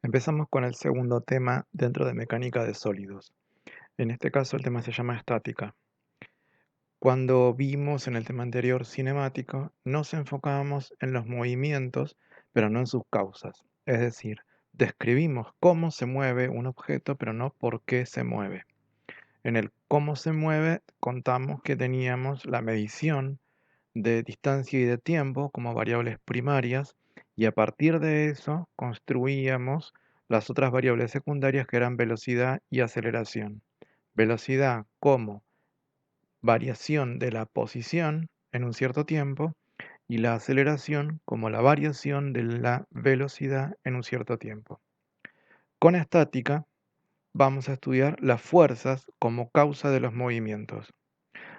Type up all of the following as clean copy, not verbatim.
Empezamos con el segundo tema dentro de mecánica de sólidos. En este caso el tema se llama estática. Cuando vimos en el tema anterior cinemático, nos enfocábamos en los movimientos, pero no en sus causas. Es decir, describimos cómo se mueve un objeto, pero no por qué se mueve. En el cómo se mueve contamos que teníamos la medición de distancia y de tiempo como variables primarias y a partir de eso construíamos las otras variables secundarias que eran velocidad y aceleración. Velocidad como variación de la posición en un cierto tiempo y la aceleración como la variación de la velocidad en un cierto tiempo. Con estática vamos a estudiar las fuerzas como causa de los movimientos.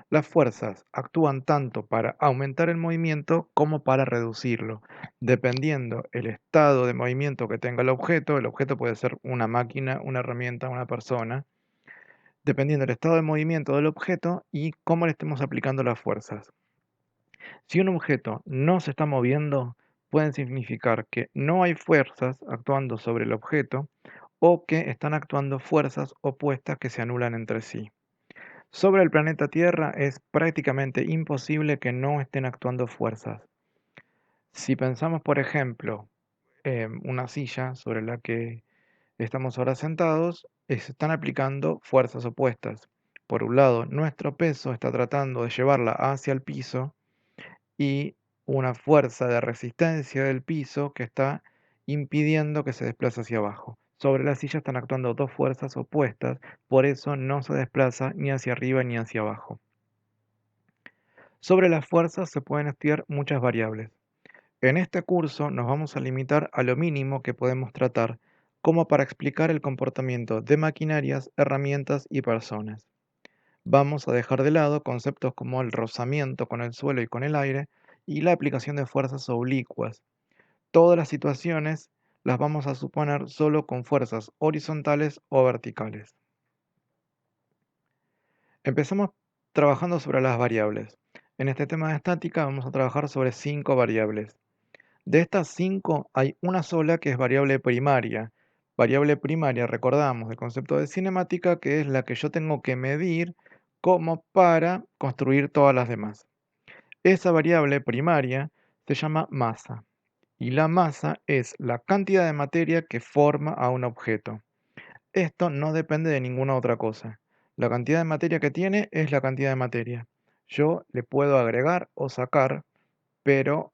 Las fuerzas actúan tanto para aumentar el movimiento como para reducirlo, dependiendo el estado de movimiento que tenga el objeto puede ser una máquina, una herramienta, una persona, dependiendo del estado de movimiento del objeto y cómo le estemos aplicando las fuerzas. Si un objeto no se está moviendo, pueden significar que no hay fuerzas actuando sobre el objeto o que están actuando fuerzas opuestas que se anulan entre sí. Sobre el planeta Tierra es prácticamente imposible que no estén actuando fuerzas. Si pensamos, por ejemplo, en una silla sobre la que estamos ahora sentados, se están aplicando fuerzas opuestas. Por un lado, nuestro peso está tratando de llevarla hacia el piso y una fuerza de resistencia del piso que está impidiendo que se desplace hacia abajo. Sobre la silla están actuando dos fuerzas opuestas, por eso no se desplaza ni hacia arriba ni hacia abajo. Sobre las fuerzas se pueden estudiar muchas variables. En este curso nos vamos a limitar a lo mínimo que podemos tratar, como para explicar el comportamiento de maquinarias, herramientas y personas. Vamos a dejar de lado conceptos como el rozamiento con el suelo y con el aire y la aplicación de fuerzas oblicuas. Todas las situaciones las vamos a suponer solo con fuerzas horizontales o verticales. Empezamos trabajando sobre las variables. En este tema de estática vamos a trabajar sobre 5 variables. De estas 5 hay una sola que es variable primaria. Variable primaria, recordamos el concepto de cinemática, que es la que yo tengo que medir como para construir todas las demás. Esa variable primaria se llama masa y la masa es la cantidad de materia que forma a un objeto. Esto no depende de ninguna otra cosa. La cantidad de materia que tiene es la cantidad de materia. Yo le puedo agregar o sacar, pero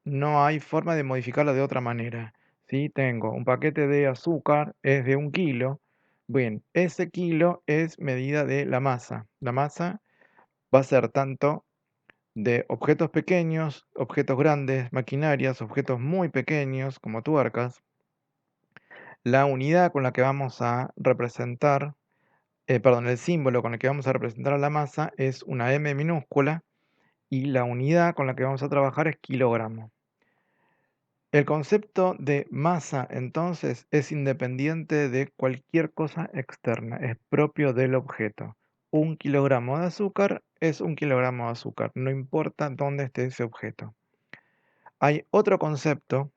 no hay forma de modificarla de otra manera. Si tengo un paquete de azúcar, es de 1 kilo. Bien, ese kilo es medida de la masa. La masa va a ser tanto de objetos pequeños, objetos grandes, maquinarias, objetos muy pequeños como tuercas. La unidad con la que vamos a representar, el símbolo con el que vamos a representar a la masa es una M minúscula y la unidad con la que vamos a trabajar es kilogramo. El concepto de masa, entonces, es independiente de cualquier cosa externa, es propio del objeto. 1 kilogramo de azúcar es 1 kilogramo de azúcar, no importa dónde esté ese objeto. Hay otro concepto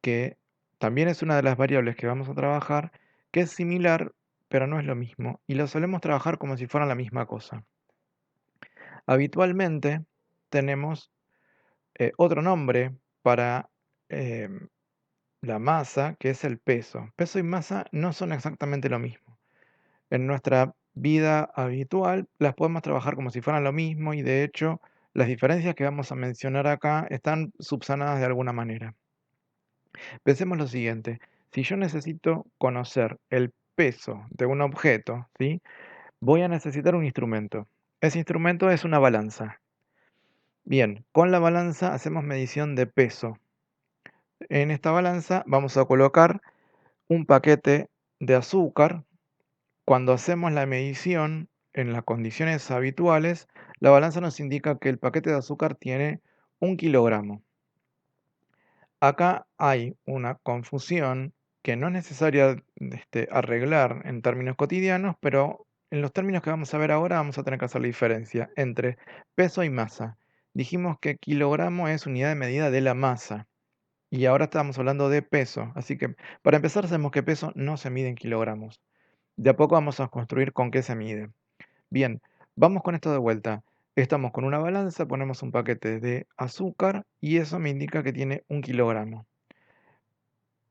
que también es una de las variables que vamos a trabajar, que es similar, pero no es lo mismo, y lo solemos trabajar como si fueran la misma cosa. Habitualmente tenemos otro nombre para em, la masa, que es el peso. Peso y masa no son exactamente lo mismo. En nuestra vida habitual las podemos trabajar como si fueran lo mismo y de hecho las diferencias que vamos a mencionar acá están subsanadas de alguna manera. Pensemos lo siguiente, si yo necesito conocer el peso de un objeto, ¿sí? Voy a necesitar un instrumento. Ese instrumento es una balanza. Bien, con la balanza hacemos medición de peso. En esta balanza vamos a colocar un paquete de azúcar. Cuando hacemos la medición en las condiciones habituales, la balanza nos indica que el paquete de azúcar tiene 1 kilogramo. Acá hay una confusión que no es necesaria arreglar en términos cotidianos, pero en los términos que vamos a ver ahora vamos a tener que hacer la diferencia entre peso y masa. Dijimos que kilogramo es unidad de medida de la masa Y ahora estamos hablando de peso, así que para empezar sabemos que peso no se mide en kilogramos. De a poco vamos a construir con qué se mide. Bien, vamos con esto de vuelta. Estamos con una balanza, ponemos un paquete de azúcar y eso me indica que tiene 1 kilogramo.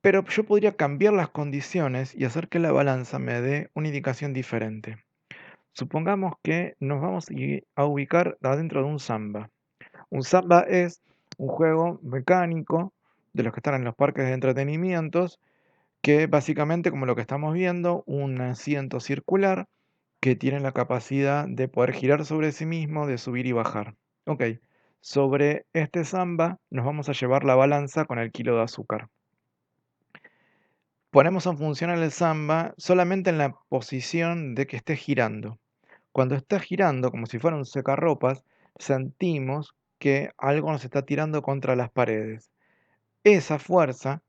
Pero yo podría cambiar las condiciones y hacer que la balanza me dé una indicación diferente. Supongamos que nos vamos a ubicar adentro de un samba. Un samba es un juego mecánico de los que están en los parques de entretenimientos, que básicamente, como lo que estamos viendo, un asiento circular que tiene la capacidad de poder girar sobre sí mismo, de subir y bajar. Ok, sobre este samba nos vamos a llevar la balanza con el kilo de azúcar. Ponemos en función el samba solamente en la posición de que esté girando. Cuando está girando, como si fuera un secarropas, sentimos que algo nos está tirando contra las paredes. Esa fuerza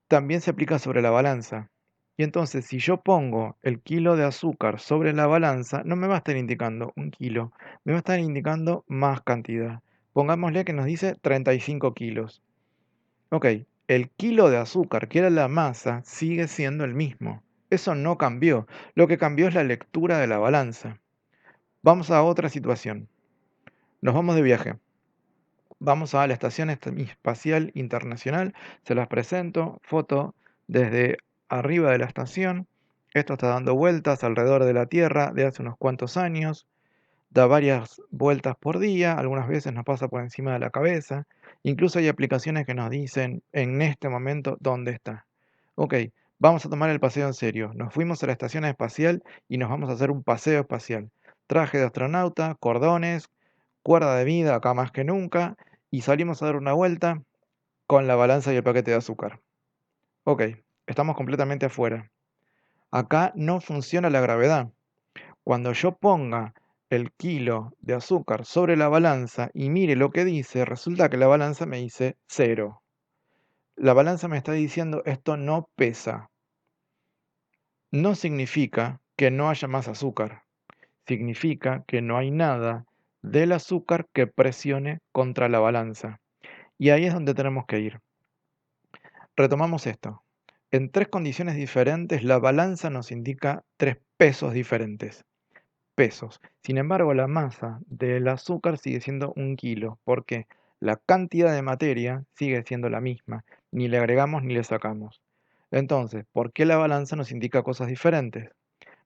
también se aplica sobre la balanza. Y entonces, si yo pongo el kilo de azúcar sobre la balanza, no me va a estar indicando 1 kilo, me va a estar indicando más cantidad. Pongámosle que nos dice 35 kilos. Ok, el kilo de azúcar, que era la masa, sigue siendo el mismo. Eso no cambió. Lo que cambió es la lectura de la balanza. Vamos a otra situación. Nos vamos de viaje. Vamos a la Estación Espacial Internacional. Se las presento. Foto desde arriba de la estación. Esto está dando vueltas alrededor de la Tierra de hace unos cuantos años. Da varias vueltas por día. Algunas veces nos pasa por encima de la cabeza. Incluso hay aplicaciones que nos dicen en este momento dónde está. Ok, vamos a tomar el paseo en serio. Nos fuimos a la Estación Espacial y nos vamos a hacer un paseo espacial. Traje de astronauta, cordones, cuerda de vida, acá más que nunca, y salimos a dar una vuelta con la balanza y el paquete de azúcar. Ok, estamos completamente afuera. Acá no funciona la gravedad. Cuando yo ponga el kilo de azúcar sobre la balanza y mire lo que dice, resulta que la balanza me dice 0. La balanza me está diciendo esto no pesa. No significa que no haya más azúcar. Significa que no hay nada del azúcar que presione contra la balanza. Y ahí es donde tenemos que ir. Retomamos esto. En 3 condiciones diferentes, la balanza nos indica 3 pesos diferentes. Pesos. Sin embargo, la masa del azúcar sigue siendo 1 kilo, porque la cantidad de materia sigue siendo la misma. Ni le agregamos ni le sacamos. Entonces, ¿por qué la balanza nos indica cosas diferentes?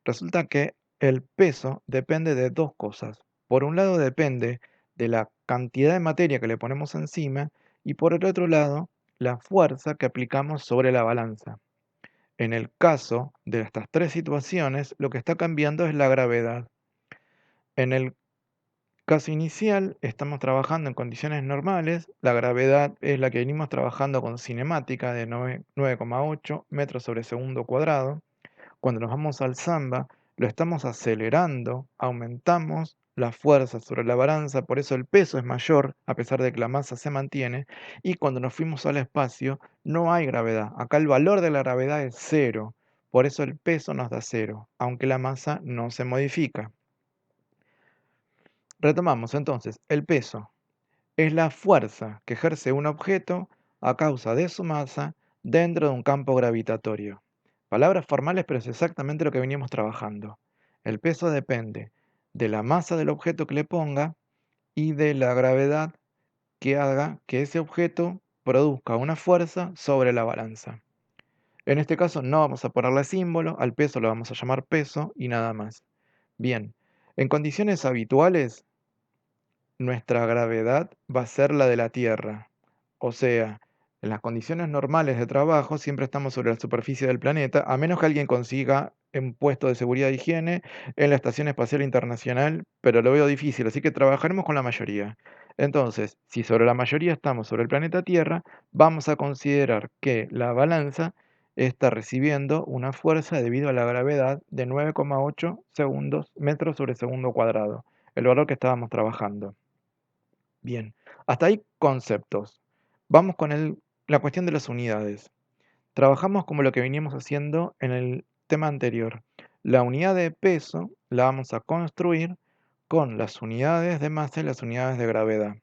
Resulta que el peso depende de 2 cosas. Por un lado depende de la cantidad de materia que le ponemos encima y por el otro lado la fuerza que aplicamos sobre la balanza. En el caso de estas 3 situaciones, lo que está cambiando es la gravedad. En el caso inicial estamos trabajando en condiciones normales, la gravedad es la que venimos trabajando con cinemática de 9,8 metros sobre segundo cuadrado. Cuando nos vamos al samba, lo estamos acelerando, aumentamos la fuerza sobre la balanza, por eso el peso es mayor, a pesar de que la masa se mantiene, y cuando nos fuimos al espacio, no hay gravedad. Acá el valor de la gravedad es 0, por eso el peso nos da 0, aunque la masa no se modifica. Retomamos entonces, el peso es la fuerza que ejerce un objeto a causa de su masa dentro de un campo gravitatorio. Palabras formales, pero es exactamente lo que veníamos trabajando. El peso depende de la masa del objeto que le ponga y de la gravedad que haga que ese objeto produzca una fuerza sobre la balanza. En este caso no vamos a ponerle símbolo, al peso lo vamos a llamar peso y nada más. Bien, en condiciones habituales nuestra gravedad va a ser la de la Tierra. O sea, en las condiciones normales de trabajo siempre estamos sobre la superficie del planeta, a menos que alguien consiga un puesto de seguridad e higiene en la Estación Espacial Internacional, pero lo veo difícil, así que trabajaremos con la mayoría. Entonces, si sobre la mayoría estamos sobre el planeta Tierra, vamos a considerar que la balanza está recibiendo una fuerza debido a la gravedad de 9,8 metros sobre segundo cuadrado, el valor que estábamos trabajando. Bien, hasta ahí conceptos. Vamos con la cuestión de las unidades. Trabajamos como lo que veníamos haciendo en el tema anterior. La unidad de peso la vamos a construir con las unidades de masa y las unidades de gravedad.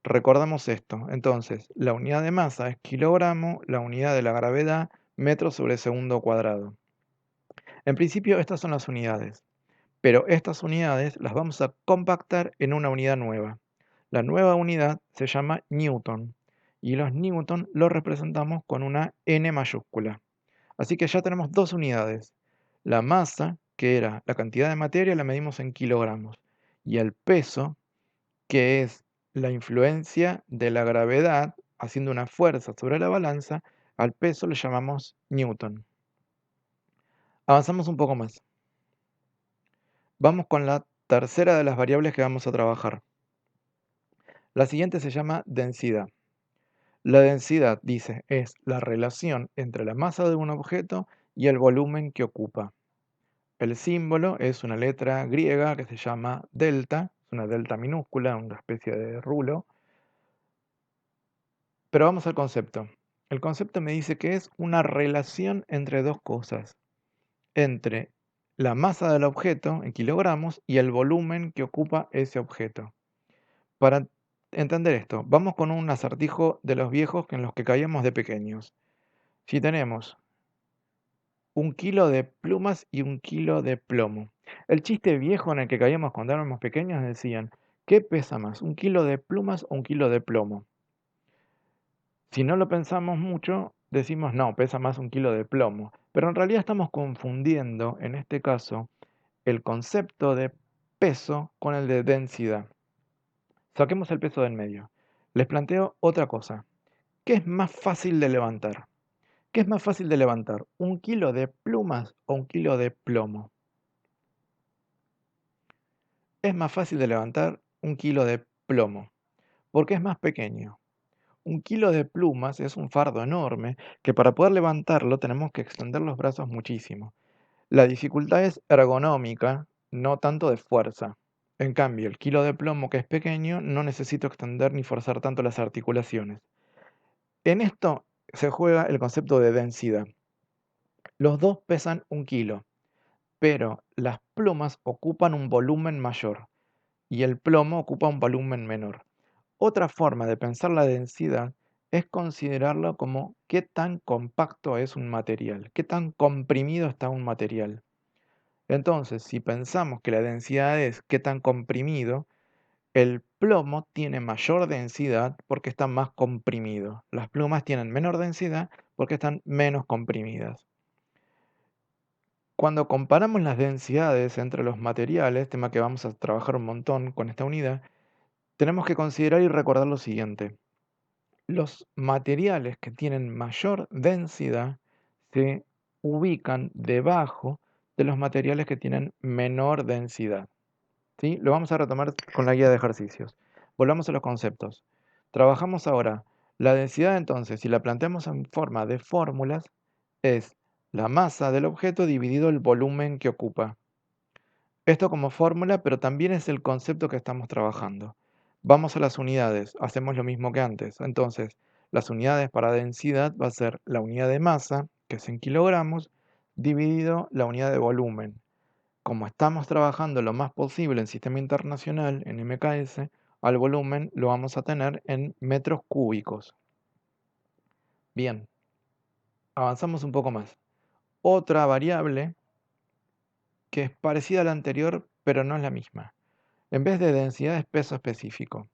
Recordamos esto. Entonces, la unidad de masa es kilogramo, la unidad de la gravedad, metro sobre segundo cuadrado. En principio, estas son las unidades, pero estas unidades las vamos a compactar en una unidad nueva. La nueva unidad se llama Newton, y los Newton los representamos con una N mayúscula. Así que ya tenemos dos unidades. La masa, que era la cantidad de materia, la medimos en kilogramos, y el peso, que es la influencia de la gravedad haciendo una fuerza sobre la balanza, al peso le llamamos Newton. Avanzamos un poco más. Vamos con la tercera de las variables que vamos a trabajar. La siguiente se llama densidad. La densidad, dice, es la relación entre la masa de un objeto y el volumen que ocupa. El símbolo es una letra griega que se llama delta, es una delta minúscula, una especie de rulo. Pero vamos al concepto. El concepto me dice que es una relación entre dos cosas, entre la masa del objeto en kilogramos y el volumen que ocupa ese objeto. Para entender esto, vamos con un acertijo de los viejos en los que caíamos de pequeños. Si tenemos 1 kilo de plumas y 1 kilo de plomo. El chiste viejo en el que caíamos cuando éramos pequeños decían, ¿qué pesa más, 1 kilo de plumas o 1 kilo de plomo? Si no lo pensamos mucho, decimos, no, pesa más 1 kilo de plomo. Pero en realidad estamos confundiendo, en este caso, el concepto de peso con el de densidad. Saquemos el peso del medio. Les planteo otra cosa. ¿Qué es más fácil de levantar? ¿Qué es más fácil de levantar? ¿1 kilo de plumas o 1 kilo de plomo? Es más fácil de levantar 1 kilo de plomo, porque es más pequeño. 1 kilo de plumas es un fardo enorme que para poder levantarlo tenemos que extender los brazos muchísimo. La dificultad es ergonómica, no tanto de fuerza. En cambio, el kilo de plomo, que es pequeño, no necesito extender ni forzar tanto las articulaciones. En esto se juega el concepto de densidad. Los dos pesan 1 kilo, pero las plumas ocupan un volumen mayor y el plomo ocupa un volumen menor. Otra forma de pensar la densidad es considerarlo como qué tan compacto es un material, qué tan comprimido está un material. Entonces, si pensamos que la densidad es qué tan comprimido, el plomo tiene mayor densidad porque está más comprimido. Las plumas tienen menor densidad porque están menos comprimidas. Cuando comparamos las densidades entre los materiales, tema que vamos a trabajar un montón con esta unidad, tenemos que considerar y recordar lo siguiente. Los materiales que tienen mayor densidad se ubican debajo de los materiales que tienen menor densidad. ¿Sí? Lo vamos a retomar con la guía de ejercicios. Volvamos a los conceptos. Trabajamos ahora. La densidad entonces, si la planteamos en forma de fórmulas, es la masa del objeto dividido el volumen que ocupa. Esto como fórmula, pero también es el concepto que estamos trabajando. Vamos a las unidades, hacemos lo mismo que antes. Entonces, las unidades para densidad va a ser la unidad de masa, que es en kilogramos, dividido la unidad de volumen. Como estamos trabajando lo más posible en sistema internacional, en MKS, al volumen lo vamos a tener en metros cúbicos. Bien, avanzamos un poco más. Otra variable que es parecida a la anterior, pero no es la misma. En vez de densidad es peso específico.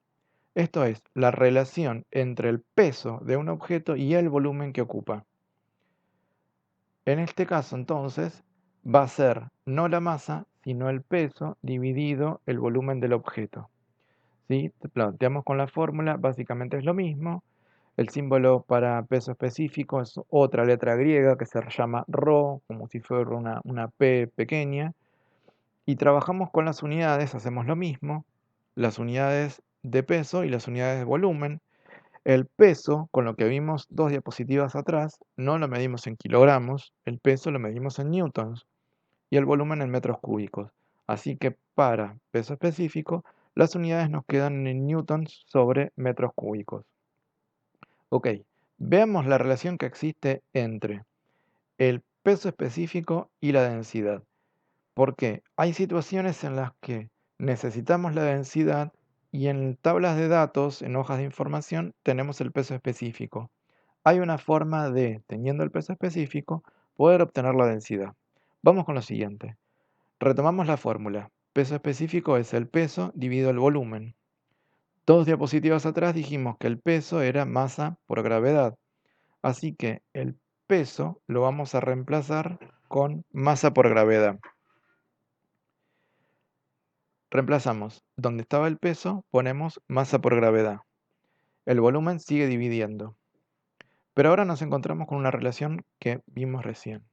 Esto es la relación entre el peso de un objeto y el volumen que ocupa. En este caso, entonces, va a ser no la masa, sino el peso dividido el volumen del objeto. ¿Sí? Planteamos con la fórmula, básicamente es lo mismo. El símbolo para peso específico es otra letra griega que se llama ρ, como si fuera una P pequeña. Y trabajamos con las unidades, hacemos lo mismo. Las unidades de peso y las unidades de volumen. El peso, con lo que vimos 2 diapositivas atrás, no lo medimos en kilogramos, el peso lo medimos en newtons y el volumen en metros cúbicos. Así que para peso específico, las unidades nos quedan en newtons sobre metros cúbicos. Ok, veamos la relación que existe entre el peso específico y la densidad. Porque hay situaciones en las que necesitamos la densidad Y en tablas de datos, en hojas de información, tenemos el peso específico. Hay una forma de, teniendo el peso específico, poder obtener la densidad. Vamos con lo siguiente. Retomamos la fórmula. Peso específico es el peso dividido el volumen. 2 diapositivas atrás dijimos que el peso era masa por gravedad. Así que el peso lo vamos a reemplazar con masa por gravedad. Reemplazamos. Donde estaba el peso, ponemos masa por gravedad. El volumen sigue dividiendo. Pero ahora nos encontramos con una relación que vimos recién.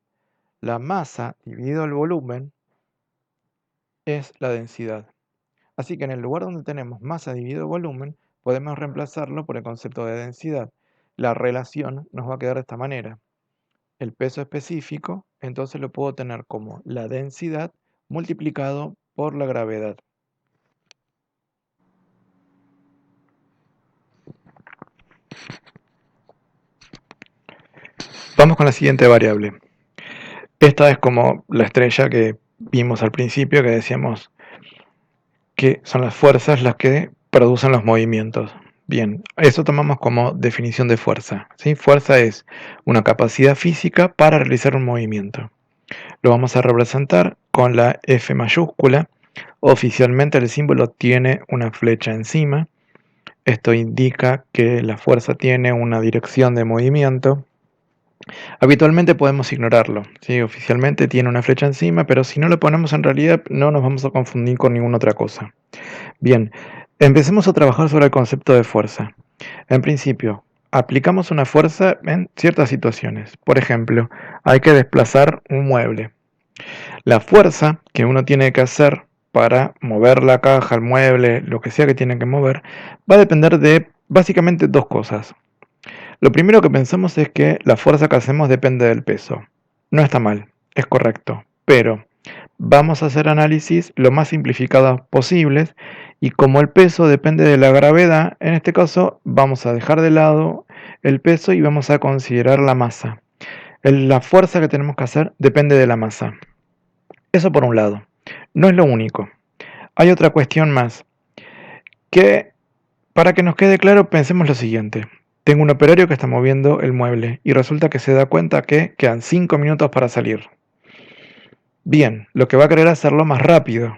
La masa dividido el volumen es la densidad. Así que en el lugar donde tenemos masa dividido volumen, podemos reemplazarlo por el concepto de densidad. La relación nos va a quedar de esta manera. El peso específico, entonces lo puedo tener como la densidad multiplicado por la gravedad. Vamos con la siguiente variable. Esta es como la estrella que vimos al principio, que decíamos que son las fuerzas las que producen los movimientos. Bien, eso tomamos como definición de fuerza, ¿sí? Fuerza es una capacidad física para realizar un movimiento. Lo vamos a representar con la F mayúscula. Oficialmente el símbolo tiene una flecha encima. Esto indica que la fuerza tiene una dirección de movimiento. Habitualmente podemos ignorarlo, ¿sí? Oficialmente tiene una flecha encima, pero si no lo ponemos en realidad no nos vamos a confundir con ninguna otra cosa. Bien, empecemos a trabajar sobre el concepto de fuerza. En principio, aplicamos una fuerza en ciertas situaciones. Por ejemplo, hay que desplazar un mueble. La fuerza que uno tiene que hacer para mover la caja, el mueble, lo que sea que tiene que mover, va a depender de básicamente dos cosas. Lo primero que pensamos es que la fuerza que hacemos depende del peso. No está mal, es correcto, pero vamos a hacer análisis lo más simplificados posibles y como el peso depende de la gravedad, en este caso vamos a dejar de lado el peso y vamos a considerar la masa. La fuerza que tenemos que hacer depende de la masa. Eso por un lado. No es lo único. Hay otra cuestión más, que para que nos quede claro pensemos lo siguiente. Tengo un operario que está moviendo el mueble y resulta que se da cuenta que quedan 5 minutos para salir. Bien, lo que va a querer hacerlo más rápido.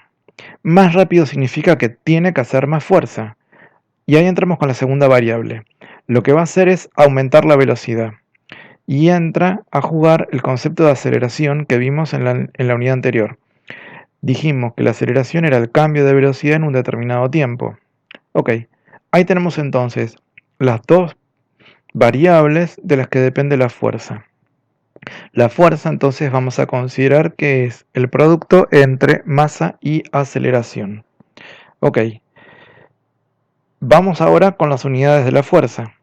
Más rápido significa que tiene que hacer más fuerza. Y ahí entramos con la segunda variable. Lo que va a hacer es aumentar la velocidad. Y entra a jugar el concepto de aceleración que vimos en la unidad anterior. Dijimos que la aceleración era el cambio de velocidad en un determinado tiempo. Ok, ahí tenemos entonces las dos variables de las que depende la fuerza. La fuerza entonces vamos a considerar que es el producto entre masa y aceleración. Ok, vamos ahora con las unidades de la fuerza.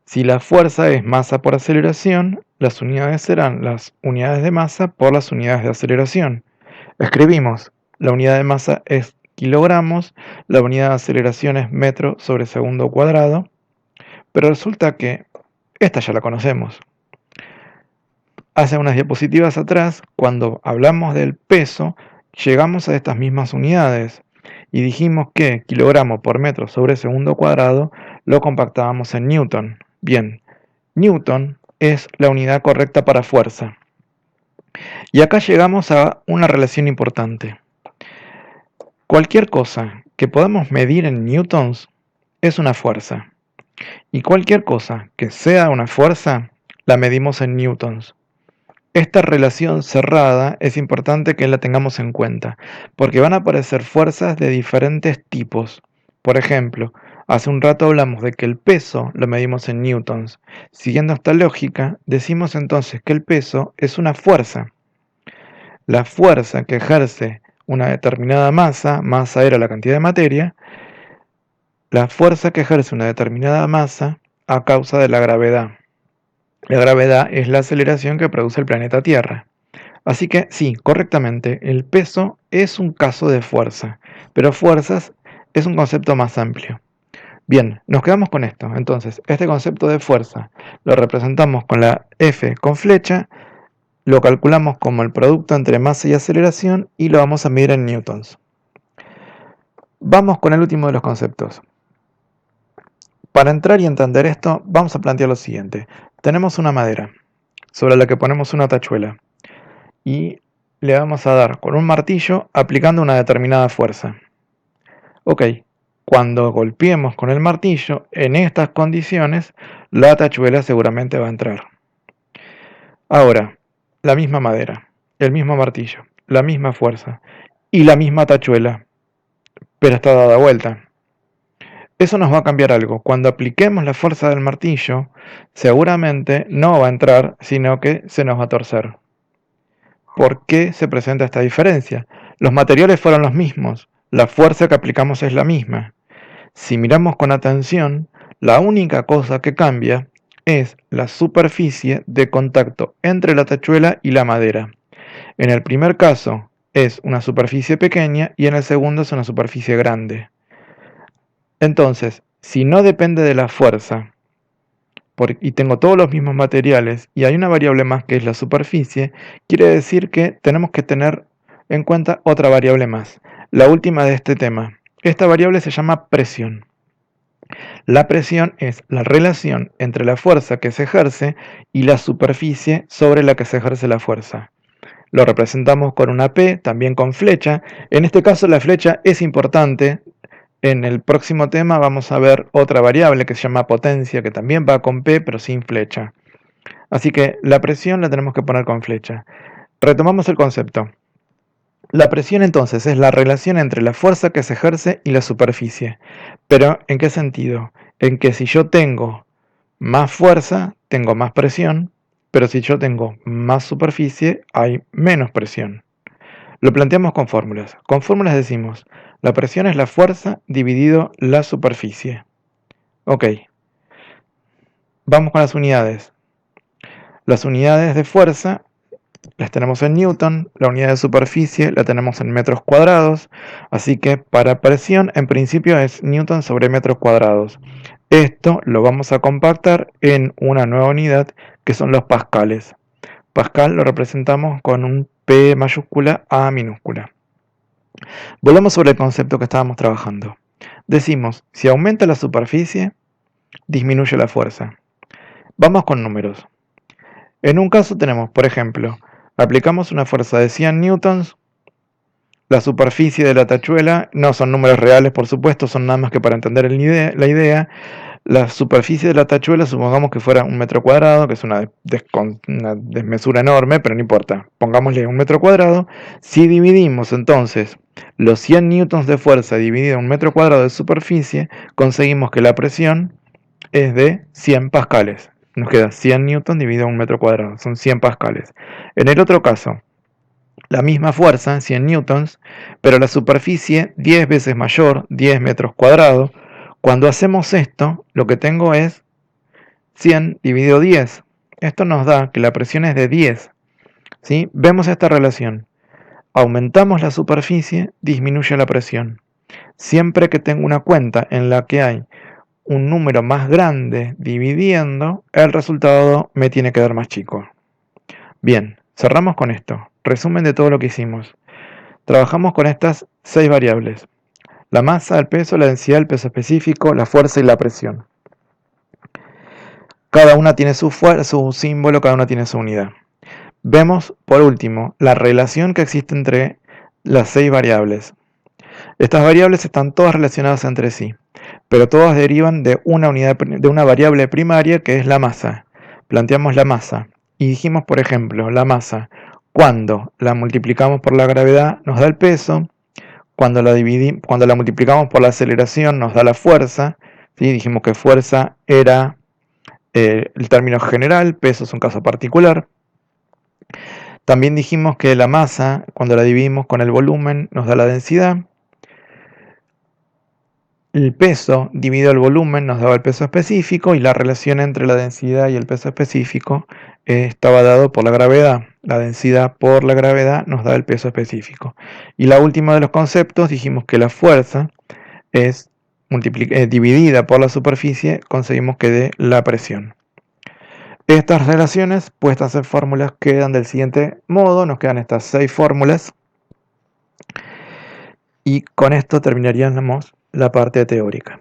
Si la fuerza es masa por aceleración, las unidades serán las unidades de masa por las unidades de aceleración. Escribimos, la unidad de masa es kilogramos, la unidad de aceleración es metro sobre segundo cuadrado, pero resulta que esta ya la conocemos. Hace unas diapositivas atrás, cuando hablamos del peso, llegamos a estas mismas unidades y dijimos que kilogramo por metro sobre segundo cuadrado lo compactábamos en newton. Bien, newton es la unidad correcta para fuerza. Y acá llegamos a una relación importante. Cualquier cosa que podamos medir en newtons es una fuerza. Y cualquier cosa que sea una fuerza, la medimos en newtons. Esta relación cerrada es importante que la tengamos en cuenta, porque van a aparecer fuerzas de diferentes tipos. Por ejemplo, hace un rato hablamos de que el peso lo medimos en newtons. Siguiendo esta lógica, decimos entonces que el peso es una fuerza. La fuerza que ejerce una determinada masa, masa era la cantidad de materia, la fuerza que ejerce una determinada masa a causa de la gravedad. La gravedad es la aceleración que produce el planeta Tierra. Así que sí, correctamente, el peso es un caso de fuerza, pero fuerzas es un concepto más amplio. Bien, nos quedamos con esto. Entonces, este concepto de fuerza lo representamos con la F con flecha, lo calculamos como el producto entre masa y aceleración y lo vamos a medir en newtons. Vamos con el último de los conceptos. Para entrar y entender esto, vamos a plantear lo siguiente. Tenemos una madera sobre la que ponemos una tachuela y le vamos a dar con un martillo aplicando una determinada fuerza. Ok, cuando golpeemos con el martillo en estas condiciones, la tachuela seguramente va a entrar. Ahora, la misma madera, el mismo martillo, la misma fuerza y la misma tachuela, pero está dada vuelta. Eso nos va a cambiar algo. Cuando apliquemos la fuerza del martillo, seguramente no va a entrar, sino que se nos va a torcer. ¿Por qué se presenta esta diferencia? Los materiales fueron los mismos, la fuerza que aplicamos es la misma. Si miramos con atención, la única cosa que cambia es la superficie de contacto entre la tachuela y la madera. En el primer caso es una superficie pequeña y en el segundo es una superficie grande. Entonces, si no depende de la fuerza y tengo todos los mismos materiales y hay una variable más que es la superficie, quiere decir que tenemos que tener en cuenta otra variable más, la última de este tema. Esta variable se llama presión. La presión es la relación entre la fuerza que se ejerce y la superficie sobre la que se ejerce la fuerza. Lo representamos con una P, también con flecha. En este caso la flecha es importante. En el próximo tema vamos a ver otra variable que se llama potencia, que también va con P, pero sin flecha. Así que la presión la tenemos que poner con flecha. Retomamos el concepto. La presión entonces es la relación entre la fuerza que se ejerce y la superficie. Pero ¿en qué sentido? En que si yo tengo más fuerza, tengo más presión, pero si yo tengo más superficie, hay menos presión. Lo planteamos con fórmulas. Con fórmulas decimos, la presión es la fuerza dividido la superficie. Ok, vamos con las unidades. Las unidades de fuerza las tenemos en Newton, la unidad de superficie la tenemos en metros cuadrados, así que para presión en principio es Newton sobre metros cuadrados. Esto lo vamos a compactar en una nueva unidad que son los pascales. Pascal lo representamos con un P mayúscula A minúscula. Volvemos sobre el concepto que estábamos trabajando. Decimos, si aumenta la superficie, disminuye la fuerza. Vamos con números. En un caso tenemos, por ejemplo, aplicamos una fuerza de 100 newtons, la superficie de la tachuela, no son números reales por supuesto, son nada más que para entender la idea. La superficie de la tachuela supongamos que fuera un metro cuadrado, que es una desmesura enorme, pero no importa, pongámosle un metro cuadrado. Si dividimos entonces los 100 newtons de fuerza dividido en un metro cuadrado de superficie, conseguimos que la presión es de 100 pascales. Nos queda 100 newtons dividido en un metro cuadrado, son 100 pascales. En el otro caso, la misma fuerza, 100 newtons, pero la superficie 10 veces mayor, 10 metros cuadrados. Cuando hacemos esto, lo que tengo es 100 dividido 10. Esto nos da que la presión es de 10. ¿Sí? Vemos esta relación. Aumentamos la superficie, disminuye la presión. Siempre que tengo una cuenta en la que hay un número más grande dividiendo, el resultado me tiene que dar más chico. Bien, cerramos con esto. Resumen de todo lo que hicimos. Trabajamos con estas 6 variables. La masa, el peso, la densidad, el peso específico, la fuerza y la presión. Cada una tiene su símbolo, cada una tiene su unidad. Vemos, por último, la relación que existe entre las 6 variables. Estas variables están todas relacionadas entre sí, pero todas derivan de una variable primaria que es la masa. Planteamos la masa y dijimos, por ejemplo, la masa, cuando la multiplicamos por la gravedad nos da el peso, cuando la multiplicamos por la aceleración nos da la fuerza. ¿Sí? Dijimos que fuerza era el término general, peso es un caso particular. También dijimos que la masa, cuando la dividimos con el volumen, nos da la densidad. El peso dividido el volumen nos daba el peso específico y la relación entre la densidad y el peso específico estaba dado por la gravedad. La densidad por la gravedad nos da el peso específico. Y la última de los conceptos dijimos que la fuerza es dividida por la superficie, conseguimos que dé la presión. Estas relaciones puestas en fórmulas quedan del siguiente modo, nos quedan estas 6 fórmulas. Y con esto terminaríamos la parte teórica.